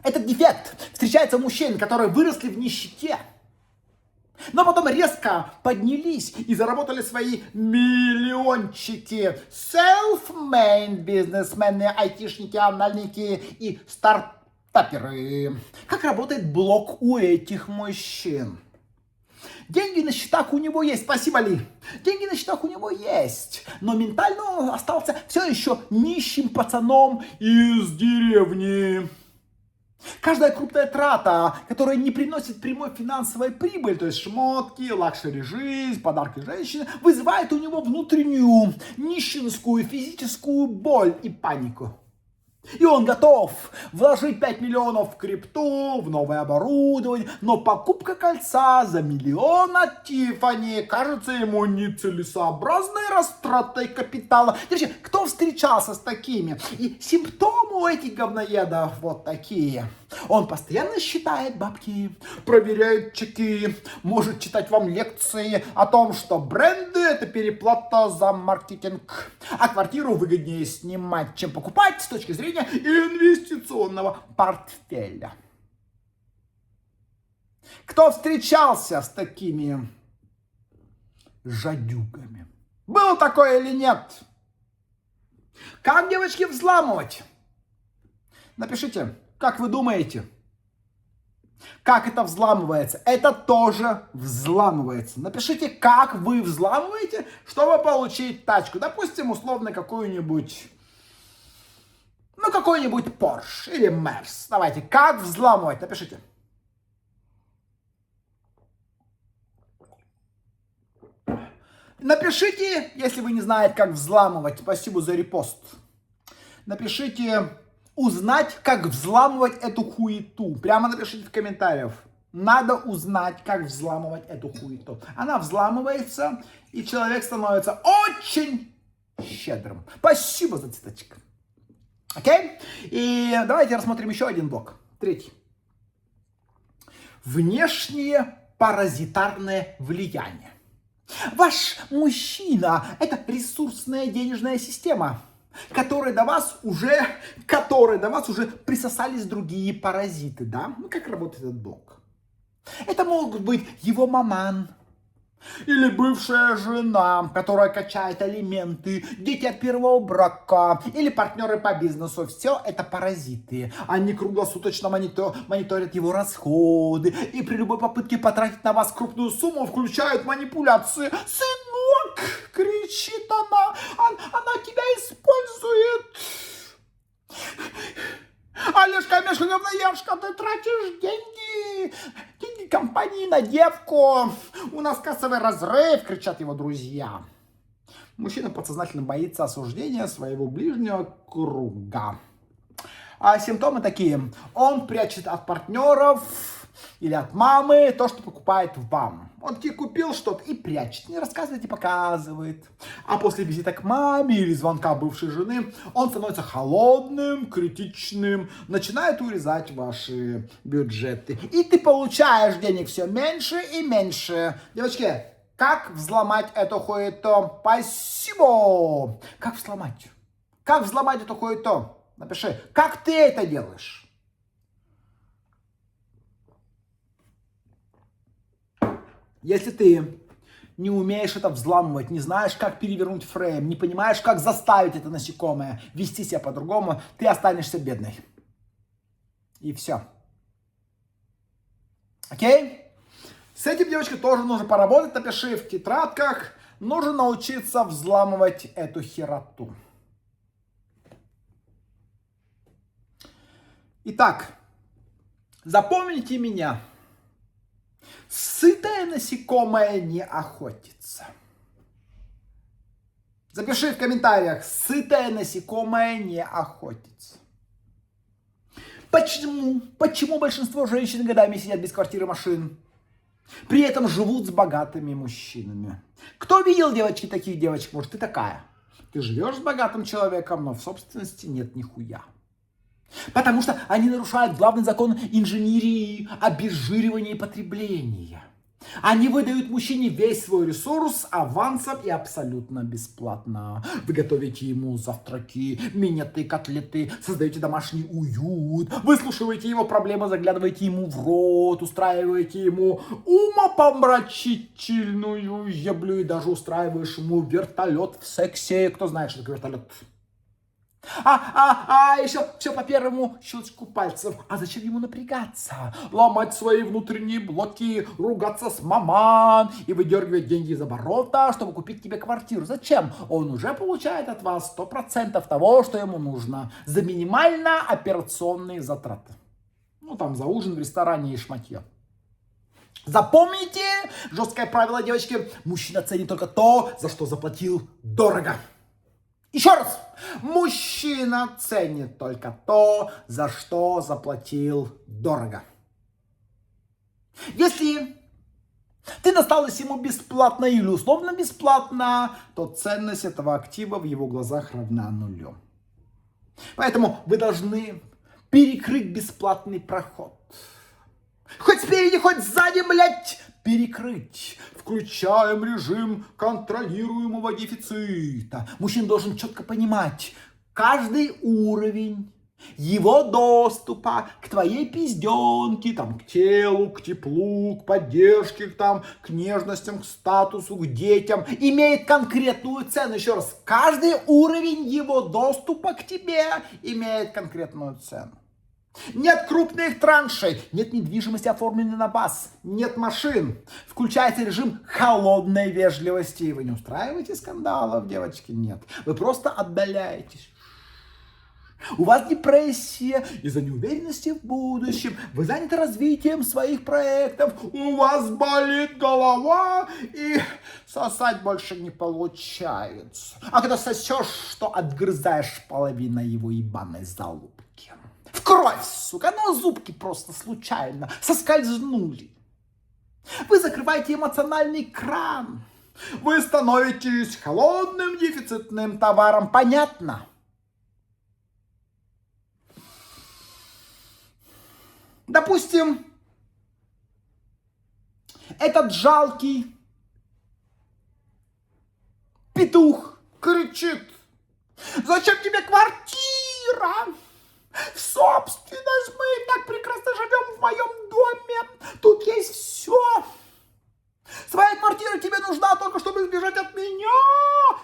Этот дефект встречается у мужчин, которые выросли в нищете, но потом резко поднялись и заработали свои миллиончики. Self-made бизнесмены, айтишники, анальники и стартаперы. Как работает блок у этих мужчин? Деньги на счетах у него есть, спасибо, Ли. Деньги на счетах у него есть, но ментально он остался все еще нищим пацаном из деревни. Каждая крупная трата, которая не приносит прямой финансовой прибыли, то есть шмотки, лакшери жизнь, подарки женщины, вызывает у него внутреннюю нищенскую физическую боль и панику. И он готов вложить 5 миллионов в крипту, в новое оборудование, но покупка кольца за миллион от Тиффани кажется ему нецелесообразной растратой капитала. Девочки, кто встречался с такими? И симптомы у этих говноедов вот такие. Он постоянно считает бабки, проверяет чеки, может читать вам лекции о том, что бренды — это переплата за маркетинг, а квартиру выгоднее снимать, чем покупать с точки зрения инвестиционного портфеля. Кто встречался с такими жадюгами? Было такое или нет? Как, девочки, взламывать? Напишите, как вы думаете, как это взламывается? Это тоже взламывается. Напишите, как вы взламываете, чтобы получить тачку. Допустим, условно какую-нибудь, какой-нибудь Porsche или Mercedes. Давайте, как взламывать? Напишите. Напишите, если вы не знаете, как взламывать. Спасибо за репост. Напишите, узнать, как взламывать эту хуету. Прямо напишите в комментариях. Надо узнать, как взламывать эту хуету. Она взламывается, и человек становится очень щедрым. Спасибо за цветочек. Окей? И давайте рассмотрим еще один блок. Третий. Внешнее паразитарное влияние. Ваш мужчина – это ресурсная денежная система, которой до вас уже присосались другие паразиты, да? Как работает этот блок? Это могут быть его маман, или бывшая жена, которая качает алименты, дети от первого брака, или партнеры по бизнесу. Все это паразиты. Они круглосуточно мониторят его расходы и при любой попытке потратить на вас крупную сумму включают манипуляции. «Сынок!» — кричит она тебя использует. Олежка, Мешка, говноежка, ты тратишь деньги компании на девку. У нас кассовый разрыв, кричат его друзья. Мужчина подсознательно боится осуждения своего ближнего круга. А симптомы такие. Он прячет от партнеров или от мамы то, что покупает вам. Он тебе купил что-то и прячет, не рассказывает и показывает. А после визита к маме или звонка бывшей жены он становится холодным, критичным, начинает урезать ваши бюджеты. И ты получаешь денег все меньше и меньше. Девочки, как взломать эту хуету? Спасибо! Как взломать? Как взломать эту хуету? Напиши, как ты это делаешь? Если ты не умеешь это взламывать, не знаешь, как перевернуть фрейм, не понимаешь, как заставить это насекомое вести себя по-другому, ты останешься бедной. И все. Окей? С этим, девочка, тоже нужно поработать. Напиши в тетрадках. Нужно научиться взламывать эту хероту. Итак, запомните меня. Сытое насекомое не охотится. Запиши в комментариях. Сытое насекомое не охотится. Почему? Почему большинство женщин годами сидят без квартиры, машин? При этом живут с богатыми мужчинами. Кто видел, девочки, таких девочек? Может, ты такая? Ты живешь с богатым человеком, но в собственности нет нихуя. Потому что они нарушают главный закон инженерии, обезжиривания и потребления. Они выдают мужчине весь свой ресурс авансом и абсолютно бесплатно. Вы готовите ему завтраки, минеты, котлеты, создаете домашний уют, выслушиваете его проблемы, заглядываете ему в рот, устраиваете ему умопомрачительную еблю и даже устраиваешь ему вертолет в сексе. Кто знает, что такое вертолет? Еще все по первому щелчку пальцев. А зачем ему напрягаться? Ломать свои внутренние блоки, ругаться с маман и выдергивать деньги из оборота, чтобы купить тебе квартиру. Зачем? Он уже получает от вас 100% того, что ему нужно. За минимально операционные затраты. Ну, там, за ужин в ресторане и шматье. Запомните жесткое правило, девочки. Мужчина ценит только то, за что заплатил дорого. Еще раз. Мужчина ценит только то, за что заплатил дорого. Если ты досталась ему бесплатно или условно бесплатно, то ценность этого актива в его глазах равна нулю. Поэтому вы должны перекрыть бесплатный проход. Хоть спереди, хоть сзади, блядь, перекрыть. Включаем режим контролируемого дефицита. Мужчина должен четко понимать каждый уровень его доступа к твоей пизденке, там, к телу, к теплу, к поддержке, там, к нежностям, к статусу, к детям, имеет конкретную цену. Еще раз, каждый уровень его доступа к тебе имеет конкретную цену. Нет крупных траншей, нет недвижимости, оформленной на бас, нет машин. Включается режим холодной вежливости. И вы не устраиваете скандалов, девочки, нет. Вы просто отдаляетесь. У вас депрессия из-за неуверенности в будущем. Вы заняты развитием своих проектов. У вас болит голова и сосать больше не получается. А когда сосешь, что отгрызаешь половину его ебаной залупки. В кровь, сука, но зубки просто случайно соскользнули. Вы закрываете эмоциональный кран. Вы становитесь холодным дефицитным товаром. Понятно? Допустим, этот жалкий петух кричит: зачем тебе квартира? В собственность, мы так прекрасно живем в моем доме. Тут есть все. Своя квартира тебе нужна только, чтобы сбежать от меня.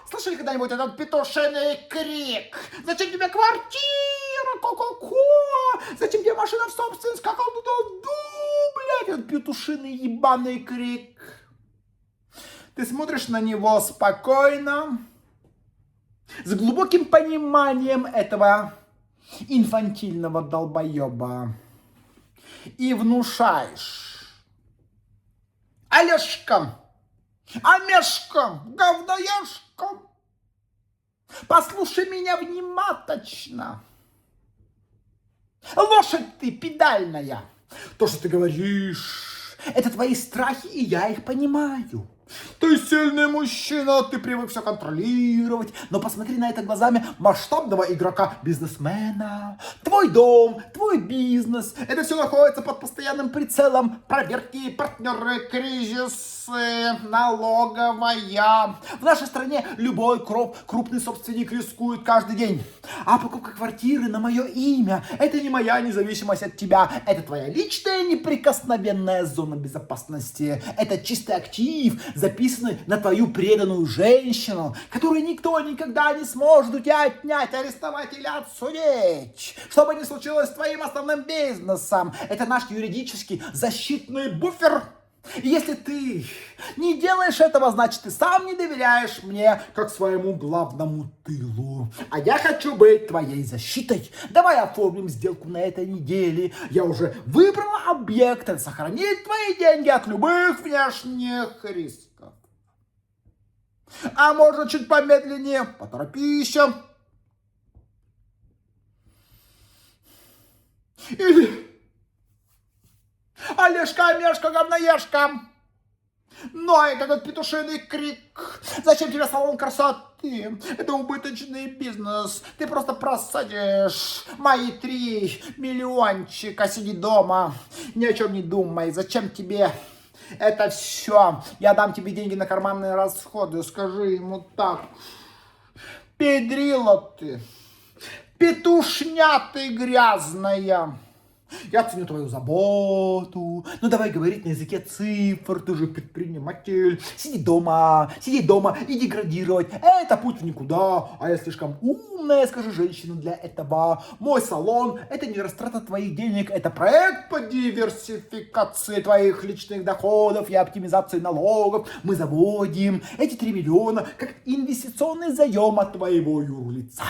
Слышали когда-нибудь этот петушиный крик? Зачем тебе квартира? Ко-ко-ко? Зачем тебе машина в собственность? Как он туда, блядь? Этот петушиный ебаный крик. Ты смотришь на него спокойно, с глубоким пониманием этого инфантильного долбоеба и внушаешь: Олежка, Амешка, говноежка, послушай меня внимательно. Лошадь ты педальная. То, что ты говоришь, это твои страхи, и я их понимаю. Ты сильный мужчина, ты привык все контролировать, но посмотри на это глазами масштабного игрока, бизнесмена. Твой дом, твой бизнес, это все находится под постоянным прицелом проверки, партнеры, кризисы, налоговая. В нашей стране любой крупный собственник рискует каждый день. А покупка квартиры на мое имя, это не моя независимость от тебя, это твоя личная неприкосновенная зона безопасности, это чистый актив, записанный на твою преданную женщину, которую никто никогда не сможет у тебя отнять, арестовать или отсудить. Что бы ни случилось с твоим основным бизнесом, это наш юридический защитный буфер. И если ты не делаешь этого, значит, ты сам не доверяешь мне, как своему главному тылу. А я хочу быть твоей защитой. Давай оформим сделку на этой неделе. Я уже выбрала объект, сохранить твои деньги от любых внешних рисков. А можно чуть помедленнее, поторопись. Или... Олежка, Мешка, говноежка. Но это этот петушиный крик. Зачем тебе салон красоты? Это убыточный бизнес. Ты просто просадишь мои 3 миллиончика. Сиди дома, ни о чем не думай. Зачем тебе это все? Я дам тебе деньги на карманные расходы. Скажи ему так: педрила ты, петушня ты грязная. Я ценю твою заботу. Ну давай говорить на языке цифр, ты же предприниматель. Сиди дома и деградировать. Это путь в никуда. А я слишком умная, скажи женщина для этого. Мой салон — это не растрата твоих денег, это проект по диверсификации твоих личных доходов и оптимизации налогов. Мы заводим эти 3 миллиона как инвестиционный заем от твоего юрлица.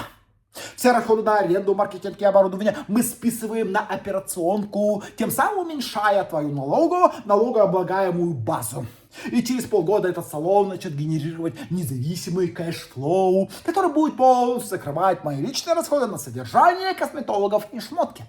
Все расходы на аренду, маркетинг и оборудование мы списываем на операционку, тем самым уменьшая твою налогооблагаемую базу. И через полгода этот салон начнет генерировать независимый кэшфлоу, который будет полностью закрывать мои личные расходы на содержание косметологов и шмотки.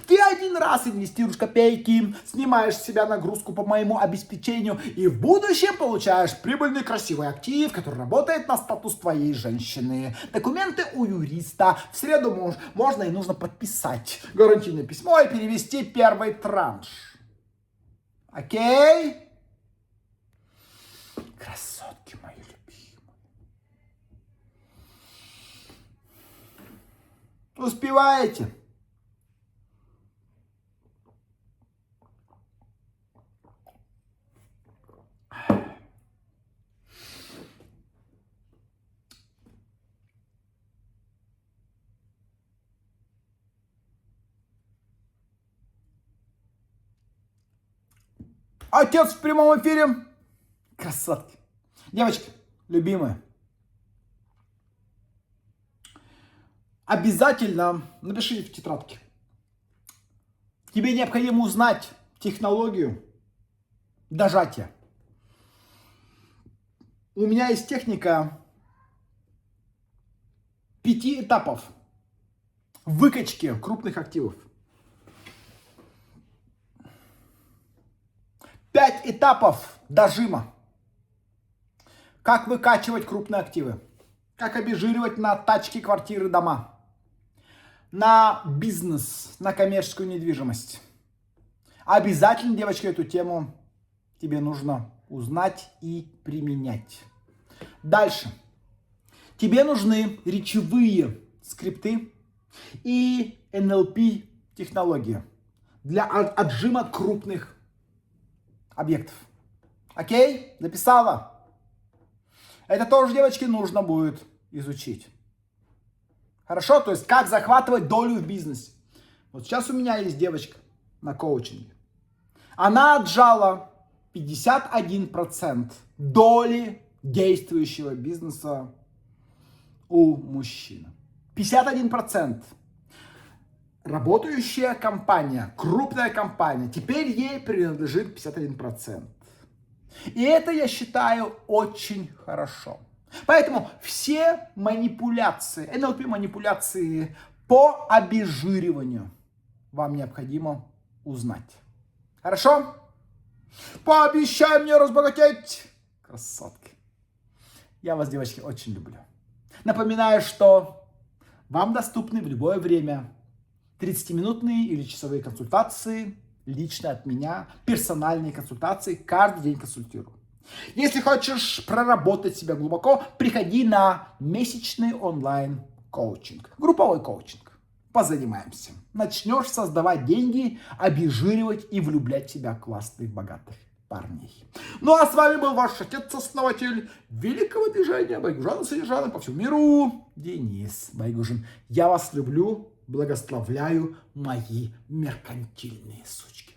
Ты один раз инвестируешь копейки, снимаешь с себя нагрузку по моему обеспечению и в будущем получаешь прибыльный красивый актив, который работает на статус твоей женщины. Документы у юриста. В среду можно и нужно подписать гарантийное письмо и перевести первый транш. Окей? Красотки мои любимые. Успеваете? Отец в прямом эфире. Красотки. Девочки, любимые. Обязательно напишите в тетрадке. Тебе необходимо узнать технологию дожатия. У меня есть техника 5 этапов выкачки крупных активов. 5 этапов дожима. Как выкачивать крупные активы. Как обезжиривать на тачки, квартиры, дома. На бизнес, на коммерческую недвижимость. Обязательно, девочки, эту тему тебе нужно узнать и применять. Дальше. Тебе нужны речевые скрипты и NLP технологии для отжима крупных объектов. Окей? Записала? Это тоже, девочки, нужно будет изучить. Хорошо? То есть, как захватывать долю в бизнесе. Вот сейчас у меня есть девочка на коучинге. Она отжала 51% доли действующего бизнеса у мужчины. 51%. Работающая компания, крупная компания, теперь ей принадлежит 51%. И это, я считаю, очень хорошо. Поэтому все манипуляции, NLP-манипуляции по обезжириванию вам необходимо узнать. Хорошо? Пообещай мне разбогатеть. Красотки. Я вас, девочки, очень люблю. Напоминаю, что вам доступны в любое время 30-минутные или часовые консультации лично от меня, персональные консультации, каждый день консультирую. Если хочешь проработать себя глубоко, приходи на месячный онлайн-коучинг, групповой коучинг. Позанимаемся. Начнешь создавать деньги, обезжиривать и влюблять в себя классных, богатых парней. Ну а с вами был ваш отец-основатель великого движения Байгужана Содержана по всему миру, Денис Байгужин. Я вас люблю, благословляю, мои меркантильные сучки.